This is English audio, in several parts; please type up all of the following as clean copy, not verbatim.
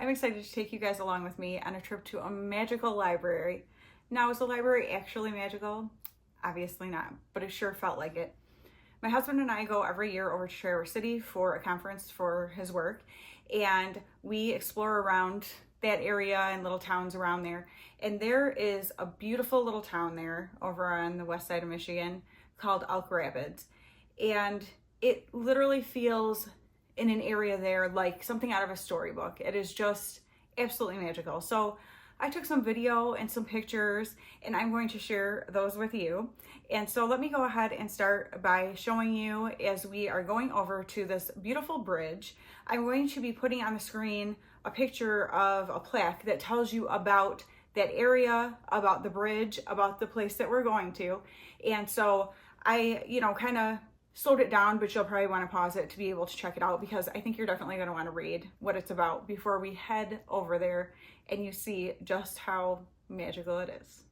I'm excited to take you guys along with me on a trip to a magical library. Now, is the library actually magical? Obviously not, but it sure felt like it. My husband and I go every year over to Traverse City for a conference for his work, and we explore around that area and little towns around there. And there is a beautiful little town there over on the west side of Michigan called Elk Rapids. And it literally feels in an area there like something out of a storybook. It is just absolutely magical. So I took some video and some pictures, and I'm going to share those with you. And so let me go ahead and start by showing you as we are going over to this beautiful bridge. I'm going to be putting on the screen a picture of a plaque that tells you about that area, about the bridge, about the place that we're going to. And so I, kind of slowed it down, but you'll probably want to pause it to be able to check it out, because I think you're definitely going to want to read what it's about before we head over there and you see just how magical it is.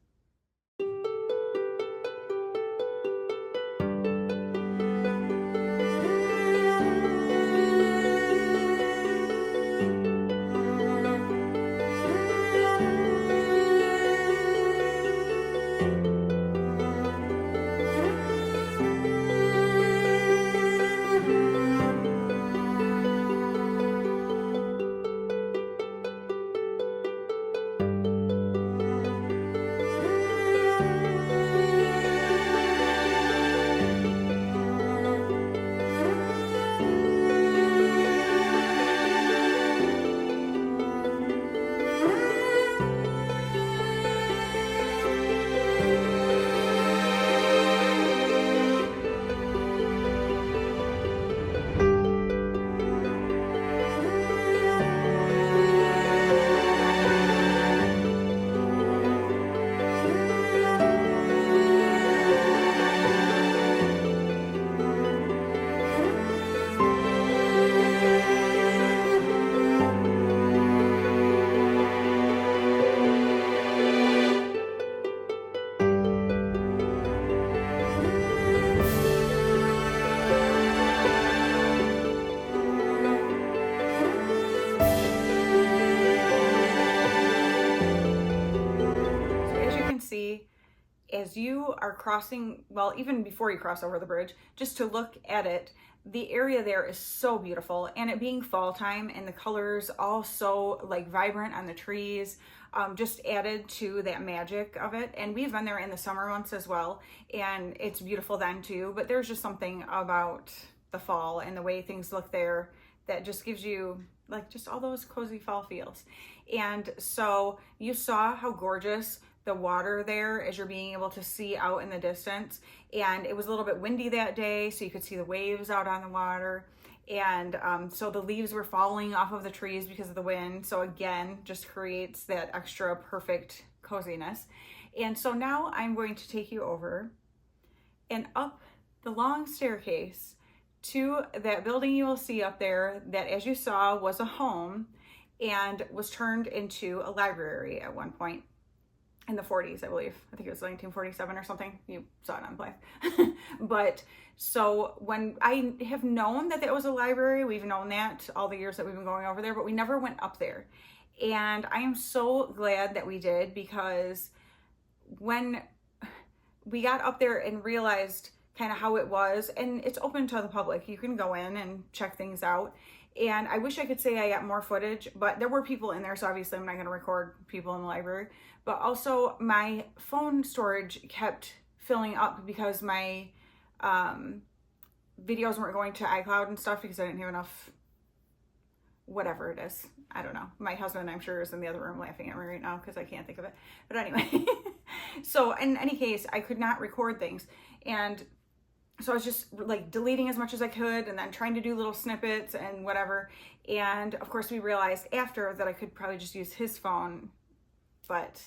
See, as you are crossing, well, even before you cross over the bridge, just to look at it, the area there is so beautiful, and it being fall time and the colors all so like vibrant on the trees, just added to that magic of it. And we've been there in the summer months as well, and it's beautiful then too, but there's just something about the fall and the way things look there that just gives you like just all those cozy fall feels. And so you saw how gorgeous the water there as you're being able to see out in the distance, and it was a little bit windy that day, so you could see the waves out on the water. And so the leaves were falling off of the trees because of the wind, so again just creates that extra perfect coziness. And so now I'm going to take you over and up the long staircase to that building you will see up there that, as you saw, was a home and was turned into a library at one point in the 40s, I believe. I think it was 1947 or something. You saw it on play. But so when I have known that was a library, we've known that all the years that we've been going over there, but we never went up there. And I am so glad that we did, because when we got up there and realized kind of how it was, and it's open to the public, you can go in and check things out. And I wish I could say I got more footage, but there were people in there, so obviously I'm not going to record people in the library. But also my phone storage kept filling up because my videos weren't going to iCloud and stuff because I didn't have enough, whatever it is. I don't know. My husband, I'm sure, is in the other room laughing at me right now because I can't think of it. But anyway, so in any case, I could not record things. And so I was just like deleting as much as I could and then trying to do little snippets and whatever. And of course we realized after that I could probably just use his phone, but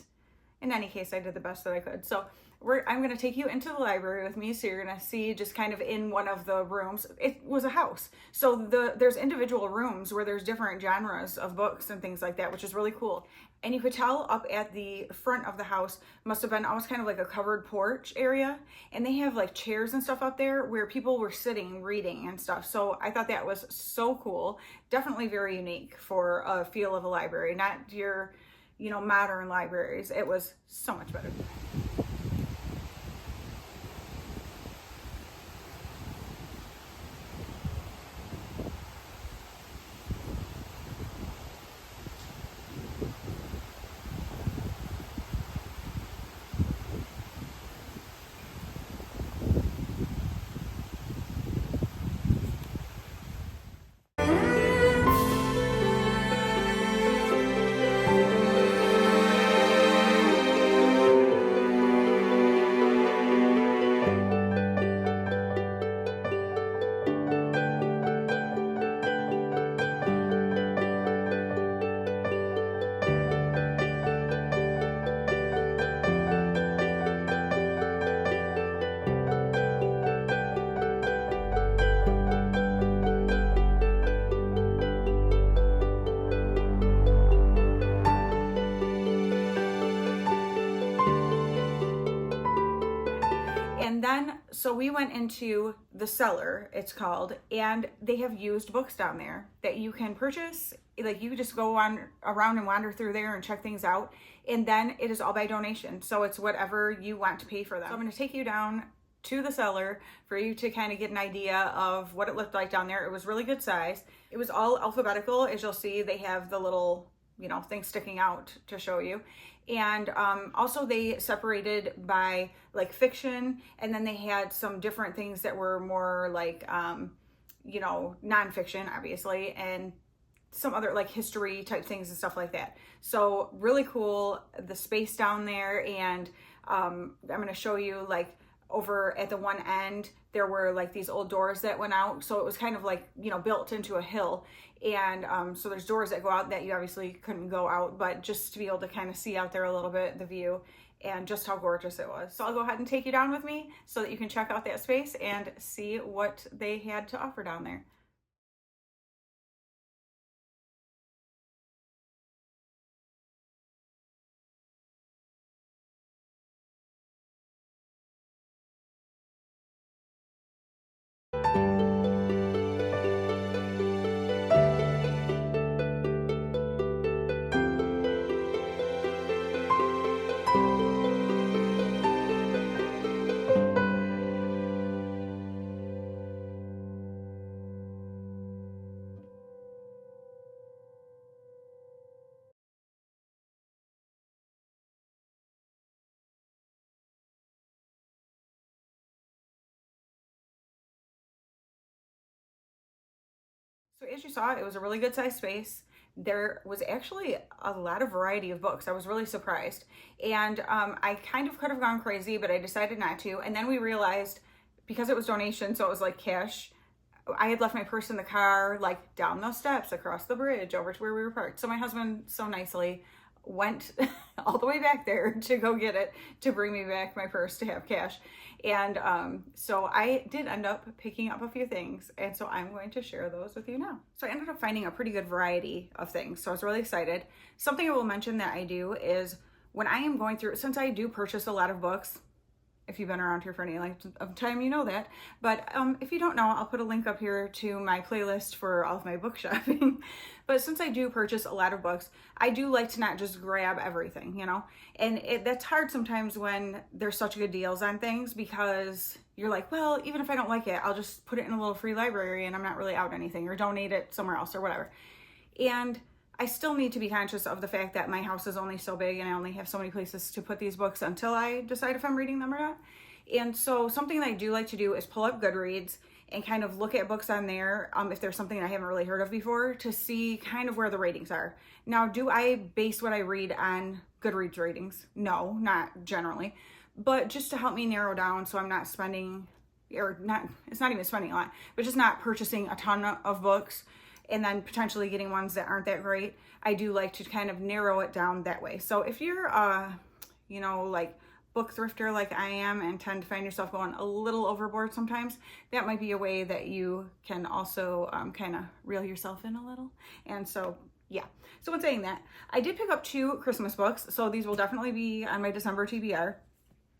in any case, I did the best that I could. So I'm going to take you into the library with me, so you're going to see just kind of in one of the rooms. It was a house, so there's individual rooms where there's different genres of books and things like that, which is really cool. And you could tell up at the front of the house must have been almost kind of like a covered porch area, and they have like chairs and stuff up there where people were sitting reading and stuff. So I thought that was so cool. Definitely very unique for a feel of a library, not your, you know, modern libraries. It was so much better. And then, so we went into the Cellar, it's called, and they have used books down there that you can purchase. Like, you just go on around and wander through there and check things out. And then it is all by donation. So it's whatever you want to pay for them. So I'm going to take you down to the Cellar for you to kind of get an idea of what it looked like down there. It was really good size. It was all alphabetical. As you'll see, they have the little, you know, thing sticking out to show you. And also they separated by like fiction, and then they had some different things that were more like, you know, nonfiction, obviously, and some other like history type things and stuff like that. So really cool, the space down there. And I'm going to show you, like, over at the one end, there were like these old doors that went out. So it was kind of like, you know, built into a hill. And so there's doors that go out that you obviously couldn't go out, but just to be able to kind of see out there a little bit, the view, and just how gorgeous it was. So I'll go ahead and take you down with me so that you can check out that space and see what they had to offer down there. So as you saw, it was a really good sized space. There was actually a lot of variety of books. I was really surprised. And I kind of could have gone crazy, but I decided not to. And then we realized, because it was donation, so it was like cash, I had left my purse in the car, like down those steps, across the bridge, over to where we were parked. So my husband so nicely went all the way back there to go get it, to bring me back my purse to have cash. And so I did end up picking up a few things, and so I'm going to share those with you now. So I ended up finding a pretty good variety of things, so I was really excited. Something I will mention that I do is, when I am going through, since I do purchase a lot of books, if you've been around here for any length of time, you know that. But if you don't know, I'll put a link up here to my playlist for all of my book shopping. But since I do purchase a lot of books, I do like to not just grab everything, you know? And that's hard sometimes when there's such good deals on things, because you're like, well, even if I don't like it, I'll just put it in a little free library and I'm not really out anything, or donate it somewhere else or whatever. And I still need to be conscious of the fact that my house is only so big and I only have so many places to put these books until I decide if I'm reading them or not. And so something that I do like to do is pull up Goodreads and kind of look at books on there, if there's something I haven't really heard of before, to see kind of where the ratings are. Now, do I base what I read on Goodreads ratings? No, not generally. But just to help me narrow down so I'm not spending, or not, it's not even spending a lot, but just not purchasing a ton of books and then potentially getting ones that aren't that great, I do like to kind of narrow it down that way. So if you're, you know, like book thrifter like I am and tend to find yourself going a little overboard sometimes, that might be a way that you can also kind of reel yourself in a little. And so, yeah. So in saying that, I did pick up 2 Christmas books, so these will definitely be on my December TBR.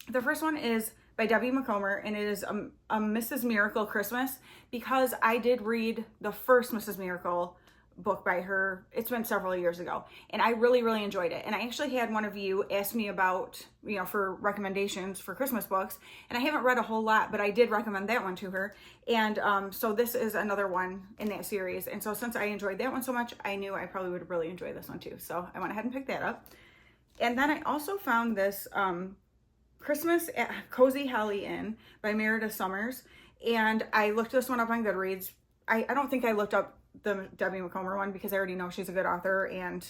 The first one is by Debbie McComber, and it is a Mrs. Miracle Christmas, because I did read the first Mrs. Miracle book by her. It's been several years ago, and I really, really enjoyed it. And I actually had one of you ask me about, for recommendations for Christmas books, and I haven't read a whole lot, but I did recommend that one to her. And so this is another one in that series. And so since I enjoyed that one so much, I knew I probably would really enjoy this one too. So I went ahead and picked that up. And then I also found this Christmas at Cozy Holly Inn by Meredith Summers. And I looked this one up on Goodreads. I don't think I looked up the Debbie McComber one because I already know she's a good author, and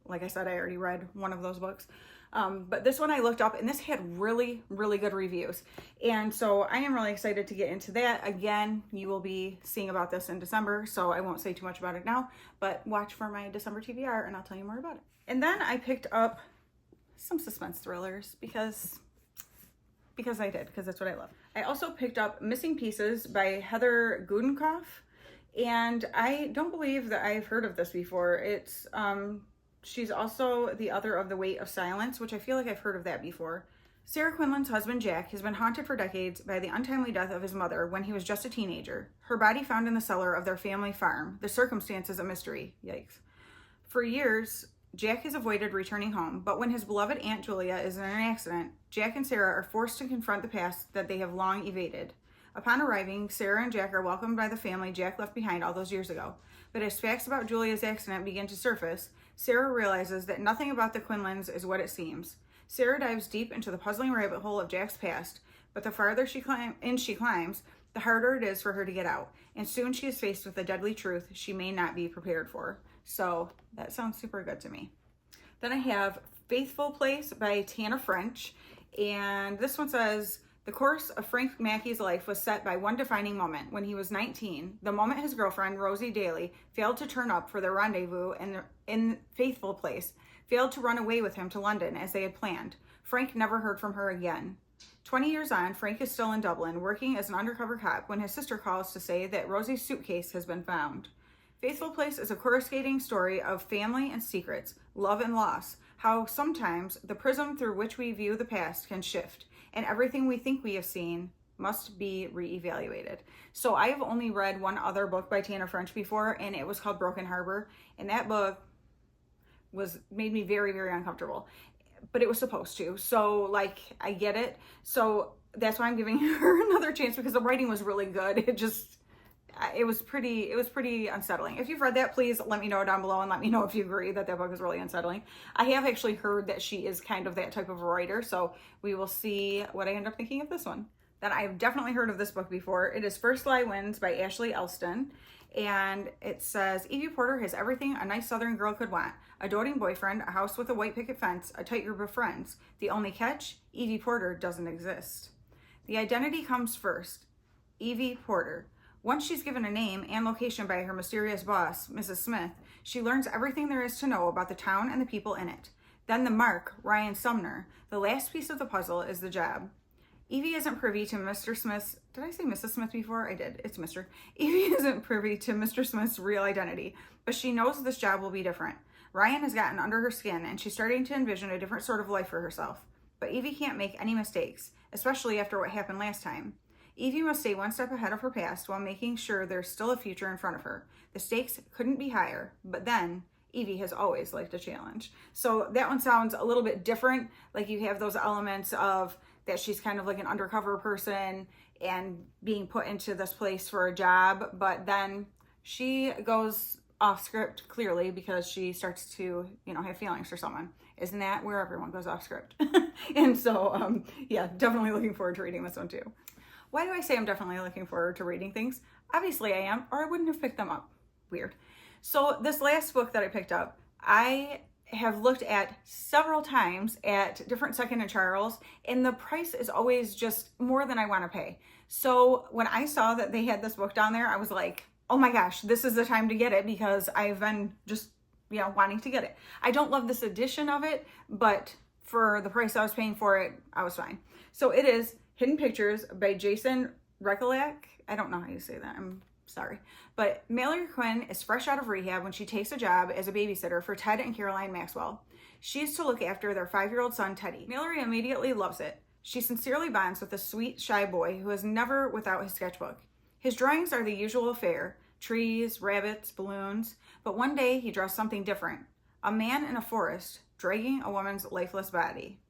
like I said, I already read one of those books. But this one I looked up, and this had really, really good reviews. And so I am really excited to get into that. Again, you will be seeing about this in December, so I won't say too much about it now, but watch for my December TBR and I'll tell you more about it. And then I picked up some suspense thrillers because I did, because that's what I love. I also picked up Missing Pieces by Heather Gudenkoff. And I don't believe that I've heard of this before. It's, she's also the author of The Weight of Silence, which I feel like I've heard of that before. Sarah Quinlan's husband, Jack, has been haunted for decades by the untimely death of his mother when he was just a teenager. Her body found in the cellar of their family farm. The circumstances a mystery. Yikes. For years, Jack has avoided returning home, but when his beloved Aunt Julia is in an accident, Jack and Sarah are forced to confront the past that they have long evaded. Upon arriving, Sarah and Jack are welcomed by the family Jack left behind all those years ago. But as facts about Julia's accident begin to surface, Sarah realizes that nothing about the Quinlans is what it seems. Sarah dives deep into the puzzling rabbit hole of Jack's past, but the farther she climbs, the harder it is for her to get out. And soon she is faced with a deadly truth she may not be prepared for. So that sounds super good to me. Then I have Faithful Place by Tana French. And this one says, the course of Frank Mackey's life was set by one defining moment. When he was 19, the moment his girlfriend, Rosie Daly, failed to turn up for their rendezvous in Faithful Place, failed to run away with him to London as they had planned. Frank never heard from her again. 20 years on, Frank is still in Dublin, working as an undercover cop when his sister calls to say that Rosie's suitcase has been found. Faithful Place is a coruscating story of family and secrets, love and loss, how sometimes the prism through which we view the past can shift, and everything we think we have seen must be reevaluated. So I have only read one other book by Tana French before, and it was called Broken Harbor, and that book made me very, very uncomfortable, but it was supposed to. So like, I get it. So that's why I'm giving her another chance, because the writing was really good. It was pretty unsettling. If you've read that, please let me know down below and let me know if you agree that that book is really unsettling. I have actually heard that she is kind of that type of a writer, so we will see what I end up thinking of this one. Then I've definitely heard of this book before. It is First Lie Wins by Ashley Elston, and it says, Evie Porter has everything a nice Southern girl could want. A doting boyfriend, a house with a white picket fence, a tight group of friends. The only catch, Evie Porter doesn't exist. The identity comes first. Evie Porter. Once she's given a name and location by her mysterious boss, Mrs. Smith, she learns everything there is to know about the town and the people in it. Then the mark, Ryan Sumner, the last piece of the puzzle, is the job. Evie isn't privy to Mr. Smith's... Did I say Mrs. Smith before? I did. It's Mr. Evie isn't privy to Mr. Smith's real identity, but she knows this job will be different. Ryan has gotten under her skin, and she's starting to envision a different sort of life for herself. But Evie can't make any mistakes, especially after what happened last time. Evie must stay one step ahead of her past while making sure there's still a future in front of her. The stakes couldn't be higher, but then Evie has always liked a challenge. So that one sounds a little bit different. Like you have those elements of that she's kind of like an undercover person and being put into this place for a job, but then she goes off script clearly because she starts to, have feelings for someone. Isn't that where everyone goes off script? And so, yeah, definitely looking forward to reading this one too. Why do I say I'm definitely looking forward to reading things? Obviously I am, or I wouldn't have picked them up. Weird. So this last book that I picked up, I have looked at several times at different Second and Charles, and the price is always just more than I want to pay. So when I saw that they had this book down there, I was like, oh my gosh, this is the time to get it, because I've been just, wanting to get it. I don't love this edition of it, but for the price I was paying for it, I was fine. So it is Hidden Pictures by Jason Rekulak. I don't know how you say that. I'm sorry. But Mallory Quinn is fresh out of rehab when she takes a job as a babysitter for Ted and Caroline Maxwell. She is to look after their 5-year-old son, Teddy. Mallory immediately loves it. She sincerely bonds with the sweet, shy boy who is never without his sketchbook. His drawings are the usual fare, trees, rabbits, balloons, but one day he draws something different. A man in a forest dragging a woman's lifeless body.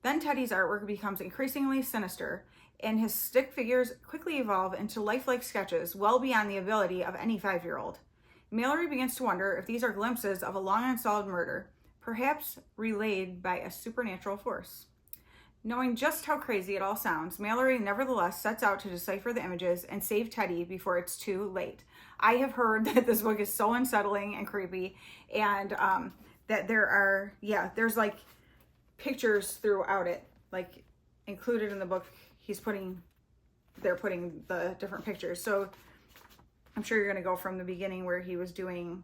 Then Teddy's artwork becomes increasingly sinister, and his stick figures quickly evolve into lifelike sketches well beyond the ability of any 5-year-old. Mallory begins to wonder if these are glimpses of a long unsolved murder, perhaps relayed by a supernatural force. Knowing just how crazy it all sounds, Mallory nevertheless sets out to decipher the images and save Teddy before it's too late. I have heard that this book is so unsettling and creepy, and that there's like pictures throughout it, like included in the book. They're putting the different pictures. So I'm sure you're gonna go from the beginning where he was doing,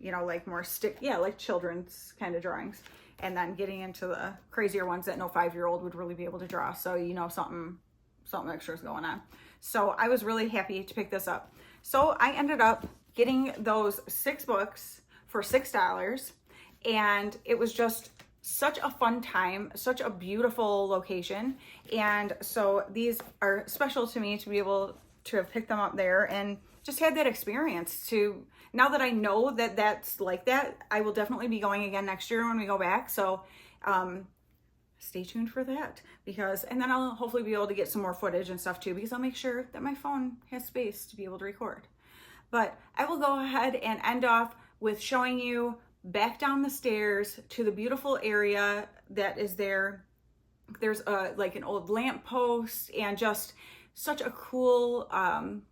like more like children's kind of drawings, and then getting into the crazier ones that no 5-year-old would really be able to draw. So something extra is going on. So I was really happy to pick this up. So I ended up getting those 6 books for $6, and it was just such a fun time, such a beautiful location. And so these are special to me to be able to have picked them up there and just had that experience. To now that I know that that's like that, I will definitely be going again next year when we go back. So stay tuned for that, and then I'll hopefully be able to get some more footage and stuff too, because I'll make sure that my phone has space to be able to record. But I will go ahead and end off with showing you back down the stairs to the beautiful area that is there. There's like an old lamp post and just such a cool,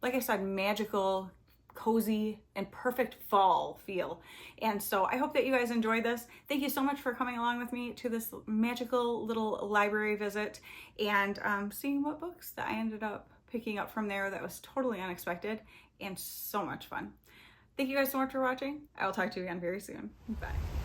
like I said, magical, cozy, and perfect fall feel. And so I hope that you guys enjoyed this. Thank you so much for coming along with me to this magical little library visit, and seeing what books that I ended up picking up from there that was totally unexpected and so much fun. Thank you guys so much for watching. I will talk to you again very soon. Bye.